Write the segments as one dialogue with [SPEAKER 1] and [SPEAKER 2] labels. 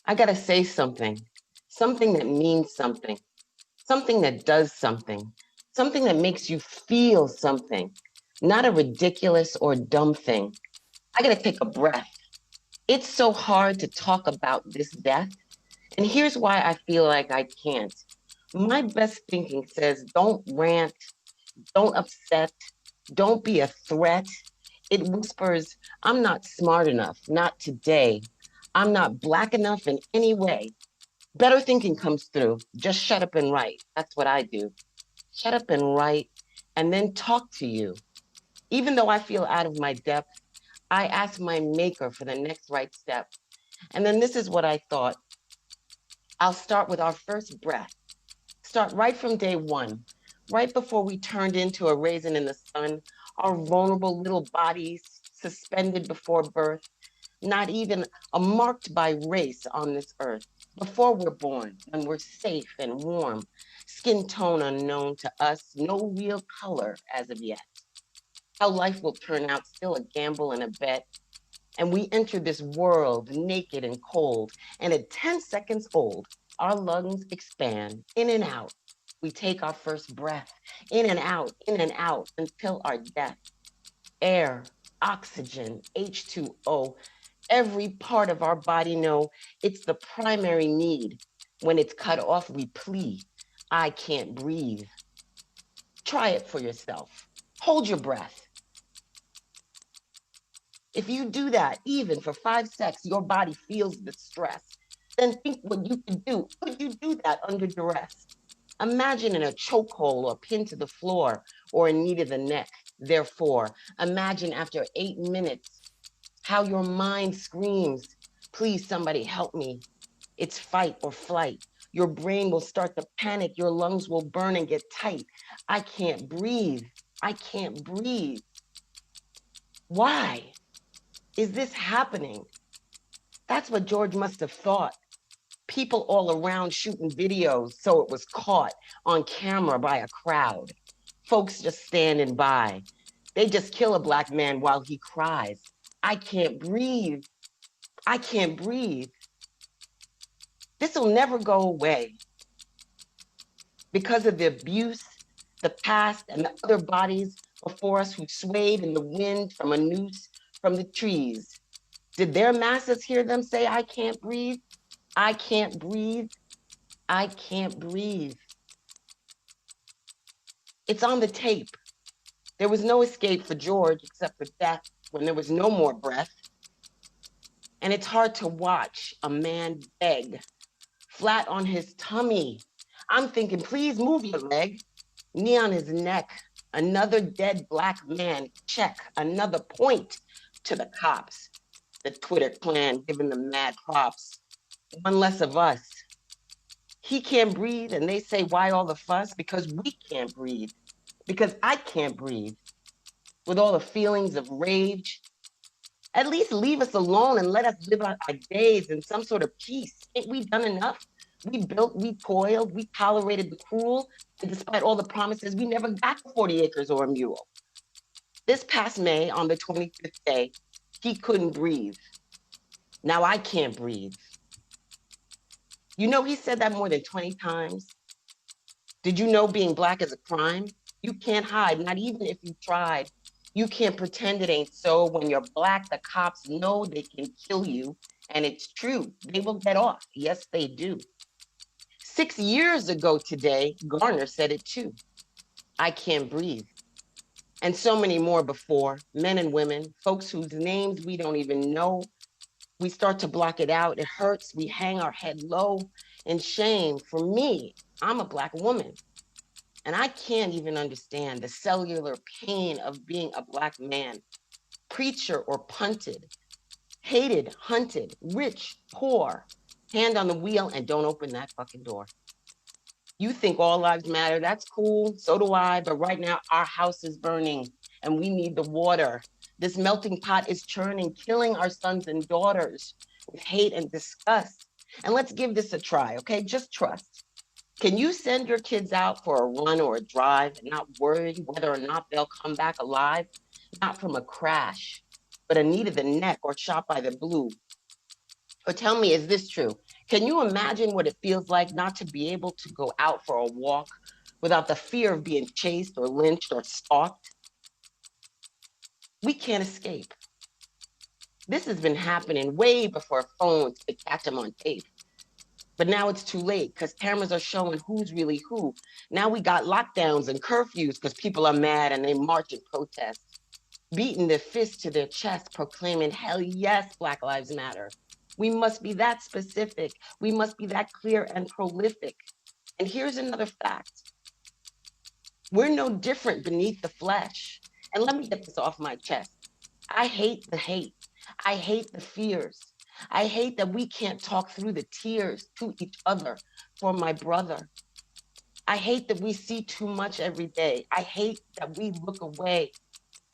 [SPEAKER 1] I gotta say something that means something that does something that makes you feel something, not a ridiculous or dumb thing. I gotta take a breath. It's so hard to talk about this death, and here's why I feel like I can't. My best thinking says don't rant, don't upset, don't be a threat. It whispers, I'm not smart enough, not today. I'm not black enough in any way. Better thinking comes through. Just shut up and write. That's what I do. Shut up and write, and then talk to you. Even though I feel out of my depth, I ask my maker for the next right step. And then this is what I thought. I'll start with our first breath. Start right from day one, right before we turned into a raisin in the sun, our vulnerable little bodies suspended before birth, not even a marked by race on this earth. Before we're born, when we're safe and warm, skin tone unknown to us, no real color as of yet. How life will turn out, still a gamble and a bet. And we enter this world naked and cold, and at 10 seconds old, our lungs expand in and out. We take our first breath in and out until our death. Air, oxygen, H2O, every part of our body know it's the primary need. When it's cut off, we plead, I can't breathe. Try it for yourself. Hold your breath. If you do that, even for 5 seconds, your body feels the stress. Then think what you could do. Could you do that under duress? Imagine in a chokehold or pinned to the floor or a knee to the neck. Therefore, imagine after 8 minutes how your mind screams, please, somebody help me. It's fight or flight. Your brain will start to panic. Your lungs will burn and get tight. I can't breathe. I can't breathe. Why is this happening? That's what George must have thought. People all around shooting videos so it was caught on camera by a crowd. Folks just standing by. They just kill a black man while he cries. I can't breathe. I can't breathe. This will never go away because of the abuse, the past, and the other bodies before us who swayed in the wind from a noose from the trees. Did their masses hear them say, I can't breathe? I can't breathe. I can't breathe. It's on the tape. There was no escape for George except for death when there was no more breath. And it's hard to watch a man beg, flat on his tummy. I'm thinking, please move your leg. Knee on his neck. Another dead black man. Check. Another point to the cops. The Twitter clan giving them mad props. One less of us. He can't breathe, and they say, why all the fuss? Because we can't breathe. Because I can't breathe. With all the feelings of rage, at least leave us alone and let us live out our days in some sort of peace. Ain't we done enough? We built, we toiled, we tolerated the cruel, and despite all the promises, we never got 40 acres or a mule. This past May, on the 25th day, he couldn't breathe. Now I can't breathe. You know, he said that more than 20 times. Did you know being black is a crime? You can't hide, not even if you tried. You can't pretend it ain't so. When you're black, the cops know they can kill you. And it's true, they will get off. Yes, they do. 6 years ago today, Garner said it too. I can't breathe. And so many more before, men and women, folks whose names we don't even know. We start to block it out. It hurts. We hang our head low in shame. For me, I'm a black woman. And I can't even understand the cellular pain of being a black man, preacher or punted, hated, hunted, rich, poor, hand on the wheel and don't open that fucking door. You think all lives matter. That's cool. So do I. But right now, our house is burning and we need the water. This melting pot is churning, killing our sons and daughters with hate and disgust. And let's give this a try, okay? Just trust. Can you send your kids out for a run or a drive and not worry whether or not they'll come back alive? Not from a crash, but a knee to the neck or shot by the blue. Or tell me, is this true? Can you imagine what it feels like not to be able to go out for a walk without the fear of being chased or lynched or stalked? We can't escape. This has been happening way before phones could catch them on tape. But now it's too late because cameras are showing who's really who. Now we got lockdowns and curfews because people are mad and they march and protest, beating their fists to their chest, proclaiming, hell yes, Black Lives Matter. We must be that specific. We must be that clear and prolific. And here's another fact. We're no different beneath the flesh. And let me get this off my chest. I hate the hate. I hate the fears. I hate that we can't talk through the tears to each other for my brother. I hate that we see too much every day. I hate that we look away.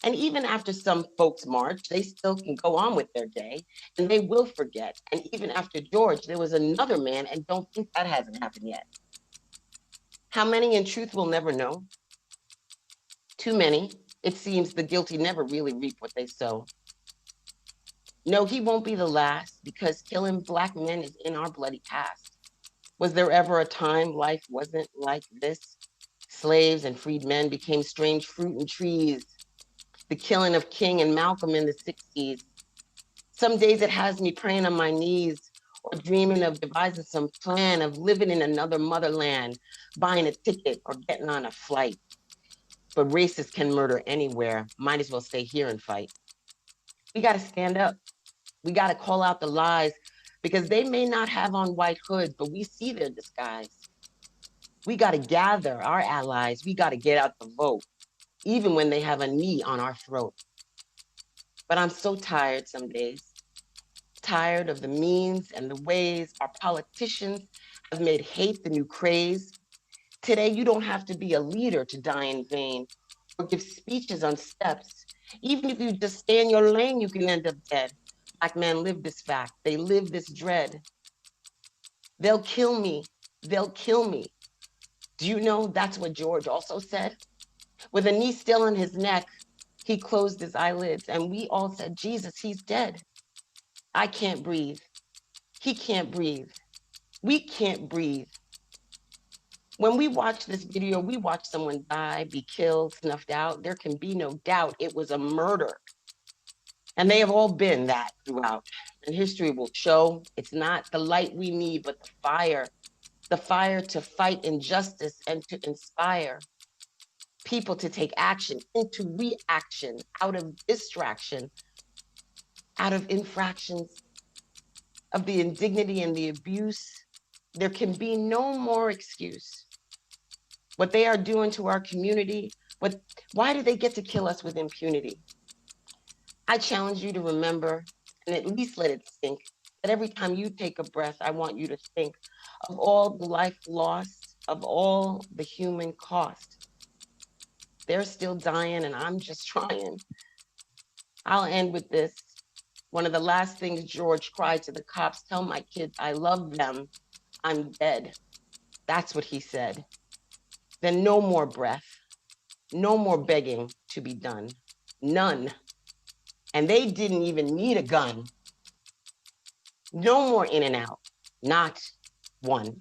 [SPEAKER 1] And even after some folks march, they still can go on with their day and they will forget. And even after George, there was another man, and don't think that hasn't happened yet. How many in truth will never know? Too many. It seems the guilty never really reap what they sow. No, he won't be the last because killing Black men is in our bloody past. Was there ever a time life wasn't like this? Slaves and freed men became strange fruit and trees. The killing of King and Malcolm in the 60s. Some days it has me praying on my knees or dreaming of devising some plan of living in another motherland, buying a ticket or getting on a flight. But racists can murder anywhere. Might as well stay here and fight. We got to stand up. We got to call out the lies because they may not have on white hoods, but we see their disguise. We got to gather our allies. We got to get out the vote, even when they have a knee on our throat. But I'm so tired some days, tired of the means and the ways our politicians have made hate the new craze. Today, you don't have to be a leader to die in vain or give speeches on steps. Even if you just stay in your lane, you can end up dead. Black men live this fact. They live this dread. They'll kill me. They'll kill me. Do you know that's what George also said? With a knee still on his neck, he closed his eyelids and we all said, Jesus, he's dead. I can't breathe. He can't breathe. We can't breathe. When we watch this video, we watch someone die, be killed, snuffed out. There can be no doubt it was a murder. And they have all been that throughout. And history will show it's not the light we need, but the fire to fight injustice and to inspire people to take action into reaction, out of distraction, out of infractions of the indignity and the abuse. There can be no more excuse. What they are doing to our community, why do they get to kill us with impunity? I challenge you to remember, and at least let it sink, that every time you take a breath, I want you to think of all the life lost, of all the human cost. They're still dying, and I'm just trying. I'll end with this. One of the last things George cried to the cops, tell my kids I love them, I'm dead. That's what he said. Then no more breath, no more begging to be done, none. And they didn't even need a gun. No more in and out, not one.